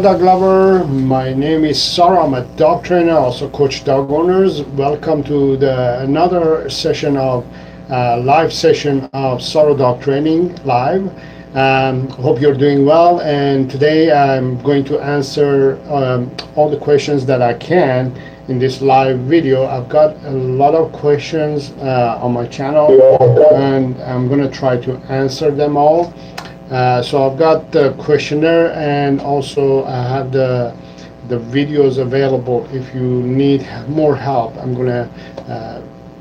Dog lover. My name is Saro. I'm a dog trainer, also coach dog owners. Welcome to another session of live session of Saro Dog Training live. Hope you're doing well. And today I'm going to answer all the questions that I can in this live video. I've got a lot of questions on my channel, and I'm going to try to answer them all. So I've got the questionnaire, and also I have the videos available. If you need more help, I'm gonna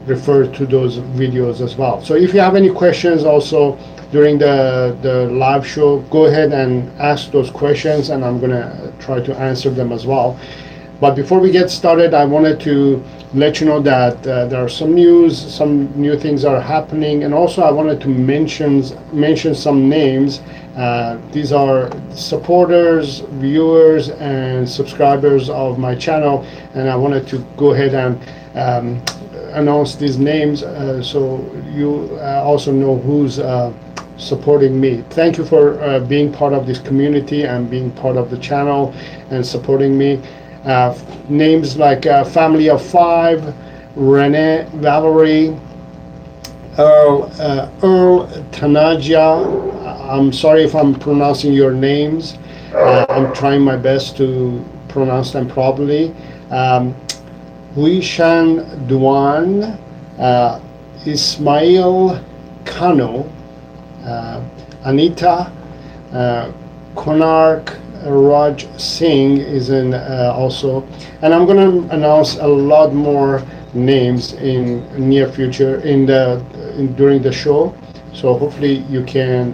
refer to those videos as well. So if you have any questions also during the live show, go ahead and ask those questions, and I'm gonna try to answer them as well. But before we get started, I wanted to let you know that there are some news, some new things are happening, and also I wanted to mention some names. These are supporters, viewers, and subscribers of my channel, and I wanted to go ahead and announce these names so you also know who's supporting me. Thank you for being part of this community and being part of the channel and supporting me. Names like Family of Five, Renee, Valerie, Earl Tanaja. I'm sorry if I'm pronouncing your names. I'm trying my best to pronounce them properly. Huishan Duan, Ismail Kano, Anita, Konark Raj Singh is in also, and I'm going to announce a lot more names in near future during the show. So hopefully you can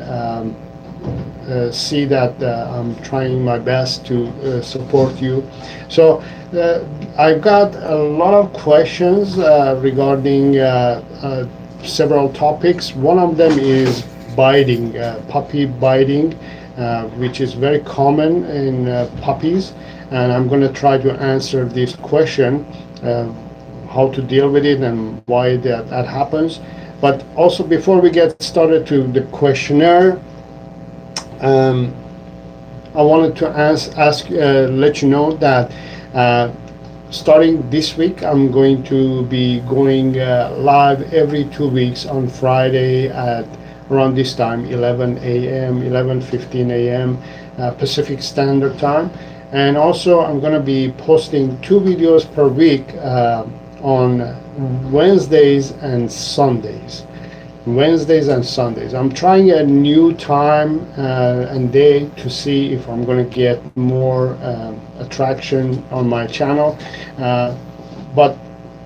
see that I'm trying my best to support you. So I've got a lot of questions regarding several topics. One of them is biting, puppy biting, which is very common in puppies, and I'm going to try to answer this question, how to deal with it and why that happens. But also, before we get started to the questionnaire, I wanted to let you know that starting this week, I'm going to be going live every 2 weeks on Friday at around this time, 11 a.m., 11:15 a.m. Pacific Standard Time. And also I'm going to be posting 2 videos per week on Wednesdays and Sundays. I'm trying a new time and day to see if I'm going to get more attraction on my channel. But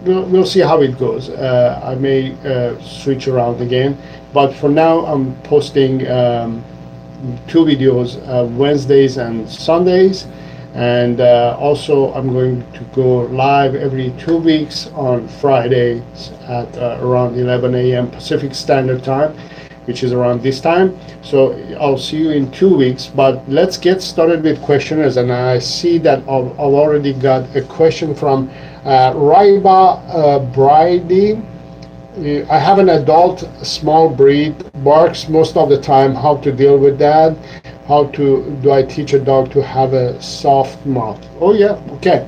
we'll see how it goes. I may switch around again. But for now, I'm posting 2 videos Wednesdays and Sundays, and also I'm going to go live every 2 weeks on Fridays at around 11 a.m. Pacific Standard Time, which is around this time. So I'll see you in 2 weeks. But let's get started with questionnaires, and I see that I've already got a question from Raiba Brady. I have an adult small breed, barks most of the time. How to deal with that? Do I teach a dog to have a soft mouth? Oh yeah, okay.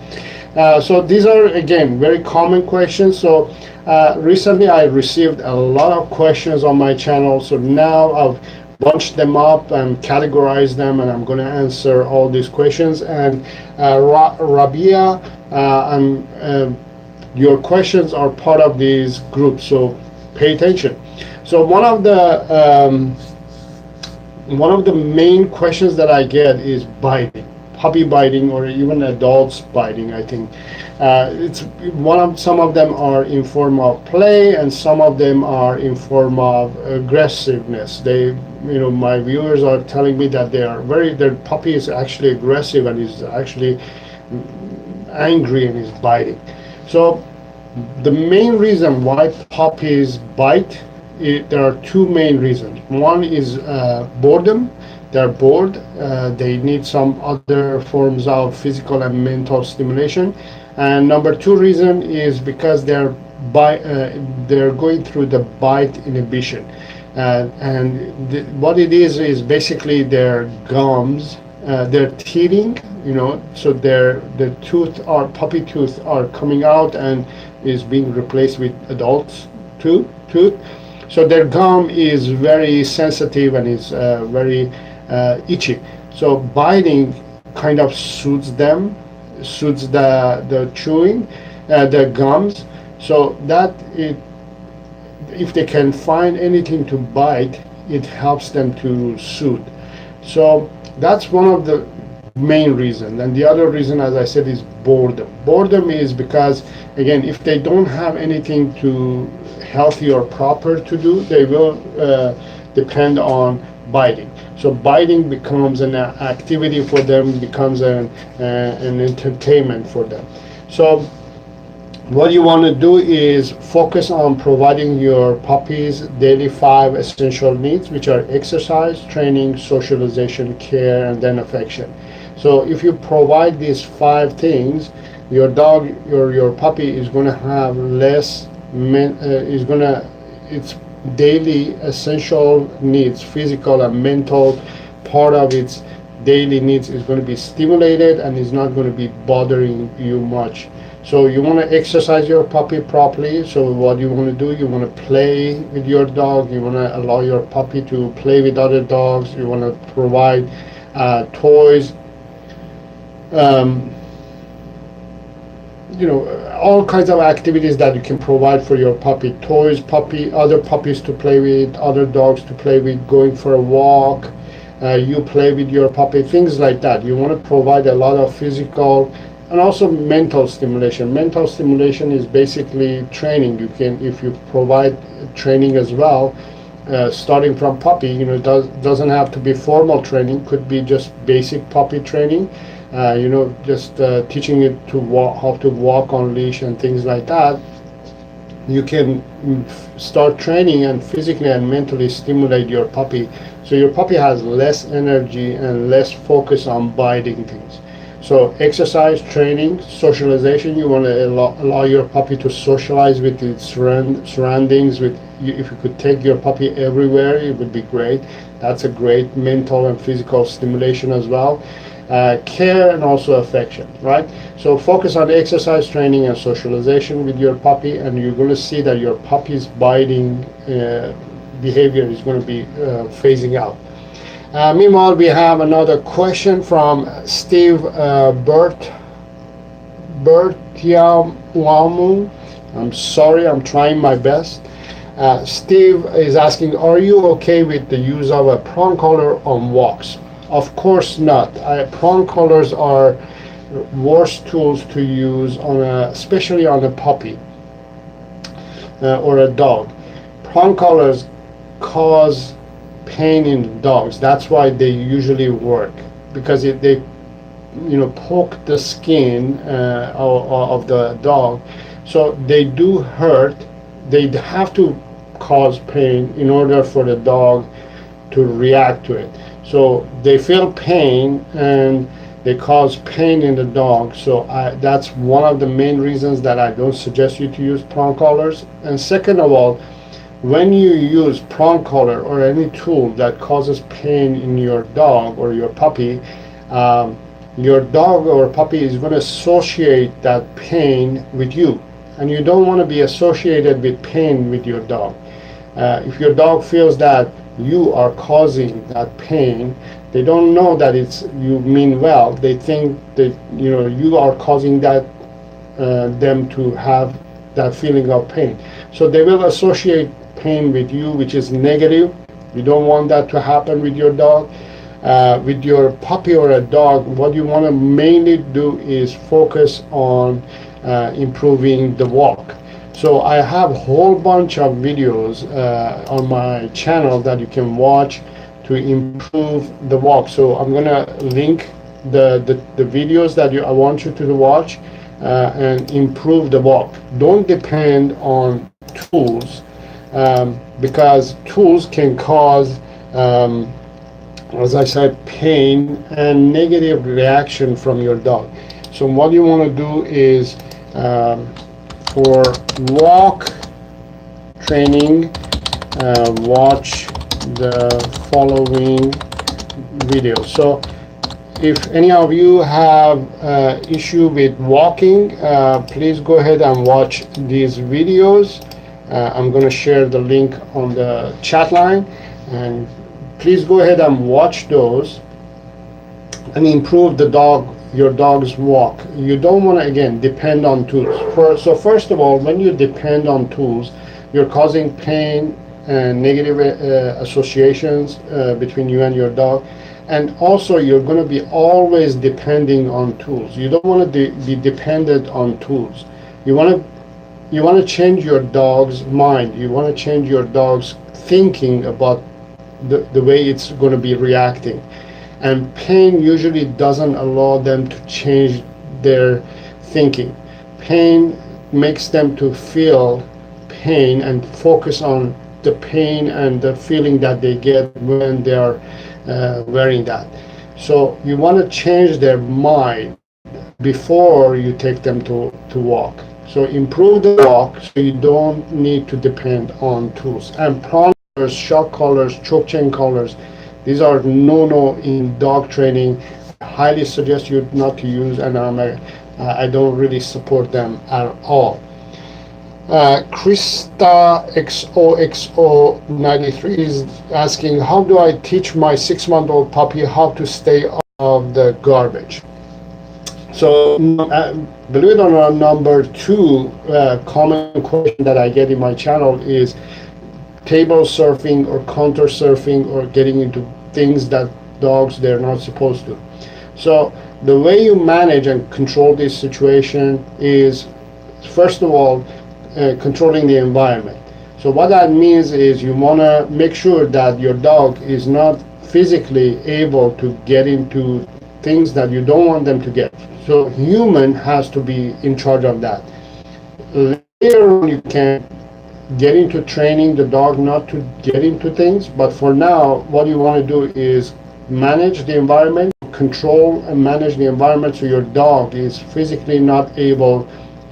So these are again very common questions. So recently I received a lot of questions on my channel. So now I've bunched them up and categorized them, and I'm going to answer all these questions. And Rabia, your questions are part of these groups, so pay attention. So one of the main questions that I get is biting, puppy biting, or even adults biting. I think some of them are in form of play, and some of them are in form of aggressiveness. My viewers are telling me that their puppy is actually aggressive and is actually angry and is biting. So the main reason why puppies bite, there are 2 main reasons. One is boredom. They're bored. They need some other forms of physical and mental stimulation. And number 2 reason is because they're going through the bite inhibition. What it is basically their gums they're teething, so their puppy tooth are coming out and is being replaced with adults tooth. So their gum is very sensitive and is very itchy. So biting kind of suits them, suits the chewing, the gums. So that if they can find anything to bite, it helps them to soothe. So that's one of the main reasons. And the other reason, as I said, is boredom. Boredom is because, again, if they don't have anything to healthy or proper to do, they will depend on biting. So biting becomes an activity for them, becomes an entertainment for them. So what you want to do is focus on providing your puppies daily 5 essential needs, which are exercise, training, socialization, care, and then affection. So if you provide these 5 things, your dog, your puppy is going to have less, its daily essential needs, physical and mental part of its daily needs is going to be stimulated and is not going to be bothering you much. So you want to exercise your puppy properly. So what you want to do, you want to play with your dog. You want to allow your puppy to play with other dogs. You want to provide toys, all kinds of activities that you can provide for your puppy. Toys, other puppies to play with, other dogs to play with, going for a walk. You play with your puppy, things like that. You want to provide a lot of physical and also mental stimulation. Mental stimulation is basically training. You can, if you provide training as well, starting from puppy, doesn't have to be formal training, could be just basic puppy training, just teaching it to how to walk on leash and things like that. You can start training and physically and mentally stimulate your puppy, so your puppy has less energy and less focus on biting things. So exercise, training, socialization, you want to allow your puppy to socialize with its surroundings. If you could take your puppy everywhere, it would be great. That's a great mental and physical stimulation as well. Care and also affection, right? So focus on exercise, training, and socialization with your puppy, and you're going to see that your puppy's biting behavior is going to be phasing out. Meanwhile, we have another question from Steve Bertiamu. I'm sorry, I'm trying my best. Steve is asking, are you okay with the use of a prong collar on walks? Of course not. Prong collars are worst tools to use especially on a puppy or a dog. Prong collars cause pain in dogs. That's why they usually work, because they poke the skin of the dog, so they do hurt. They have to cause pain in order for the dog to react to it. So they feel pain and they cause pain in the dog. So that's one of the main reasons that I don't suggest you to use prong collars. And second of all, when you use prong collar or any tool that causes pain in your dog or your puppy, your dog or puppy is going to associate that pain with you, and you don't want to be associated with pain with your dog. If your dog feels that you are causing that pain, they don't know that you mean well. They think that you are causing that them to have that feeling of pain. So they will associate pain with you, which is negative. You don't want that to happen with your dog. With your puppy or a dog, what you want to mainly do is focus on improving the walk. So I have a whole bunch of videos on my channel that you can watch to improve the walk. So I'm gonna link the videos that I want you to watch and improve the walk. Don't depend on tools, because tools can cause, as I said, pain and negative reaction from your dog. So what you want to do is, for walk training, watch the following video. So if any of you have issue with walking, please go ahead and watch these videos. I'm going to share the link on the chat line, and please go ahead and watch those and improve your dog's walk. You don't want to, again, depend on tools. So first of all, when you depend on tools, you're causing pain and negative associations between you and your dog. And also, you're going to be always depending on tools. You don't want to be dependent on tools. You want to change your dog's mind. You want to change your dog's thinking about the way it's going to be reacting. And pain usually doesn't allow them to change their thinking. Pain makes them to feel pain and focus on the pain and the feeling that they get when they are wearing that. So you want to change their mind before you take them to walk. So improve the walk so you don't need to depend on tools. And prong collars, shock collars, choke chain collars, these are no in dog training. I highly suggest you not to use, and I don't really support them at all. Krista XOXO93 is asking, how do I teach my 6-month-old puppy how to stay off the garbage? So believe it or not, number 2 common question that I get in my channel is table surfing or counter surfing or getting into things that dogs they're not supposed to. So the way you manage and control this situation is, first of all, controlling the environment. So what that means is you want to make sure that your dog is not physically able to get into things that you don't want them to get. So human has to be in charge of that. Later on, you can get into training the dog not to get into things, but for now, what you want to do is manage the environment, control and manage the environment so your dog is physically not able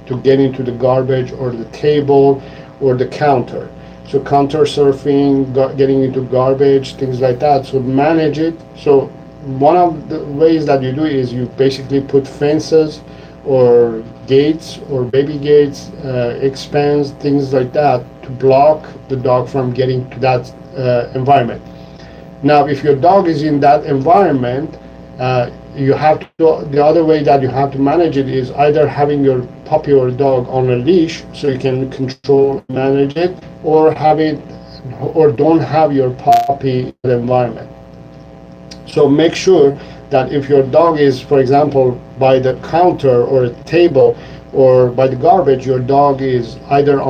to get into the garbage or the table or the counter. So counter surfing, getting into garbage, things like that. So manage it. So one of the ways that you do is you basically put fences or gates or baby gates, expands, things like that to block the dog from getting to that environment. Now, if your dog is in that environment, you have to, the other way that you have to manage it is either having your puppy or dog on a leash so you can control, manage it, or don't have your puppy in the environment. So make sure that if your dog is, for example, by the counter or a table or by the garbage, your dog is either on